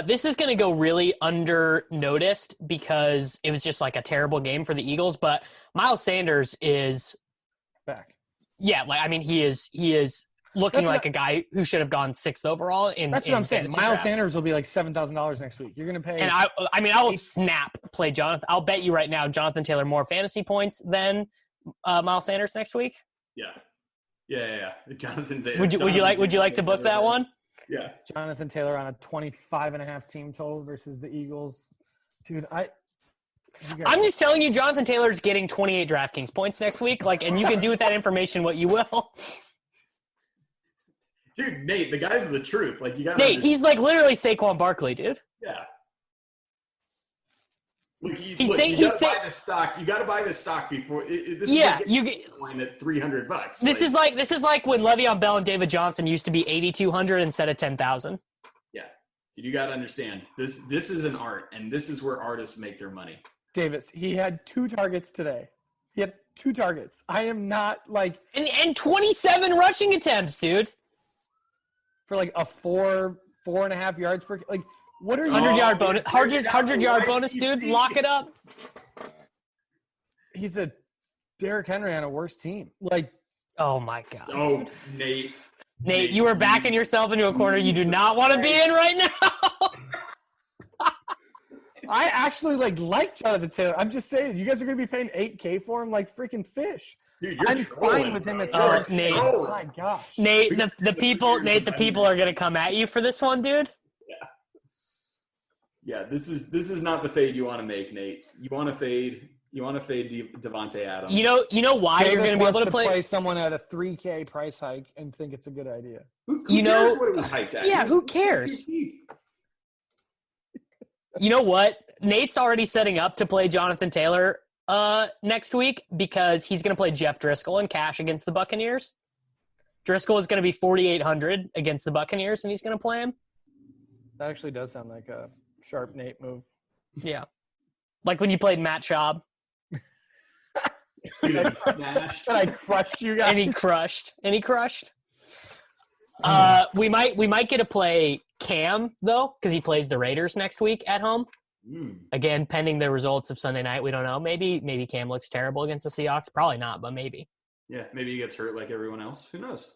this is going to go really under noticed because it was just a terrible game for the Eagles, but Miles Sanders is back. Yeah, he is looking like a guy who should have gone 6th overall in. That's what I'm saying. fantasy Miles drafts. Sanders will be like $7,000 next week. You're going to pay. And I will play Jonathan. I'll bet you right now, Jonathan Taylor more fantasy points than Miles Sanders next week. Yeah. Jonathan Taylor. Would you like to book that one? Yeah. Jonathan Taylor on a 25.5 team total versus the Eagles. Dude, I'm just telling you, Jonathan Taylor's getting 28 DraftKings points next week. And you can do with that information what you will. Dude, Nate, the guy's the truth. You got Nate, he's literally Saquon Barkley, dude. Yeah. Look, you gotta buy this stock. You got to buy this stock before. You get at $300. This is like when Le'Veon Bell and David Johnson used to be 8,200 instead of 10,000. Yeah, you got to understand this. This is an art, and this is where artists make their money. Davis, he had 2 targets today. He had 2 targets. I am not and 27 rushing attempts, dude. For a 4.5 yards per. What are you? 100-yard bonus. 100-yard bonus, dude. Lock it up. He's a Derrick Henry on a worse team. Oh my god. Oh, Nate, you are backing yourself into a corner you do not want to be in right now. I actually like Jonathan Taylor. I'm just saying, you guys are going to be paying $8K for him like freaking fish. Dude, I'm fine with him at first. Nate. Oh my gosh. Nate, the people are going to come at you for this one, dude. Yeah, this is not the fade you want to make, Nate. You want to fade Devontae Adams. You know why Davis you're going to be able to play someone at a $3K price hike and think it's a good idea. Who cares what it was hiked at? Yeah, who cares? You know what? Nate's already setting up to play Jonathan Taylor next week because he's going to play Jeff Driscoll in cash against the Buccaneers. Driscoll is going to be 4,800 against the Buccaneers, and he's going to play him. That actually does sound like a sharp Nate move. Yeah. Like when you played Matt Schaub. Dude, and I crushed you guys. And he crushed. We might get to play Cam, though, because he plays the Raiders next week at home. Again, pending the results of Sunday night, we don't know. Maybe Cam looks terrible against the Seahawks. Probably not, but maybe. Yeah, maybe he gets hurt like everyone else. Who knows?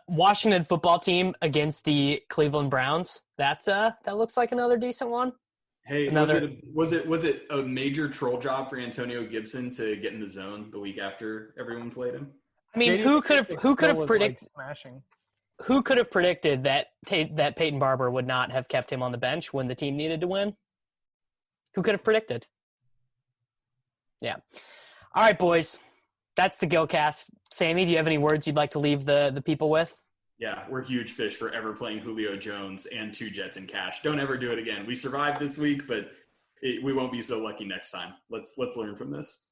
Washington football team against the Cleveland Browns. That looks like another decent one. Hey, was it a major troll job for Antonio Gibson to get in the zone the week after everyone played him? I mean, who could have predicted smashing? Who could have predicted that Peyton Barber would not have kept him on the bench when the team needed to win? Who could have predicted? Yeah. All right, boys. That's the Gillcast. Sammy, do you have any words you'd like to leave the people with? Yeah, we're huge fish for ever playing Julio Jones and 2 Jets in cash. Don't ever do it again. We survived this week, but we won't be so lucky next time. Let's learn from this.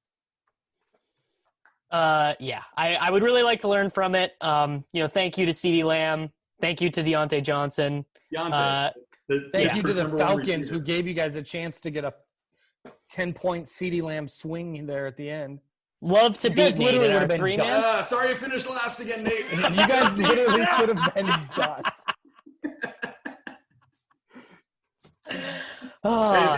Yeah, I would really like to learn from it. Thank you to CeeDee Lamb. Thank you to Deontay Johnson. Thank you to the Falcons who gave you guys a chance to get a 10-point CeeDee Lamb swing there at the end. Love to beat Nate in our 3-man. Sorry you finished last again, Nate. You guys literally should have been dust.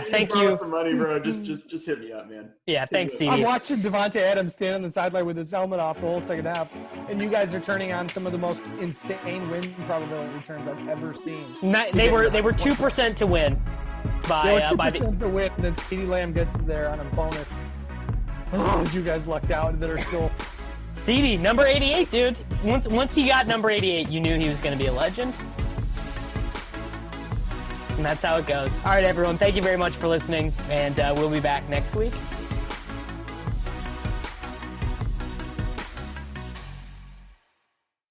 Thank you. Some money, bro. Just hit me up, man. Yeah, thanks, CD. I'm watching Devontae Adams stand on the sideline with his helmet off the whole second half, and you guys are turning on some of the most insane win probability returns I've ever seen. They were 2% to win. They were 2% to win, and then CeeDee Lamb gets there on a bonus. Oh, you guys lucked out that are still. CD, number 88, dude. Once he got number 88, you knew he was going to be a legend. And that's how it goes. All right, everyone. Thank you very much for listening, and we'll be back next week.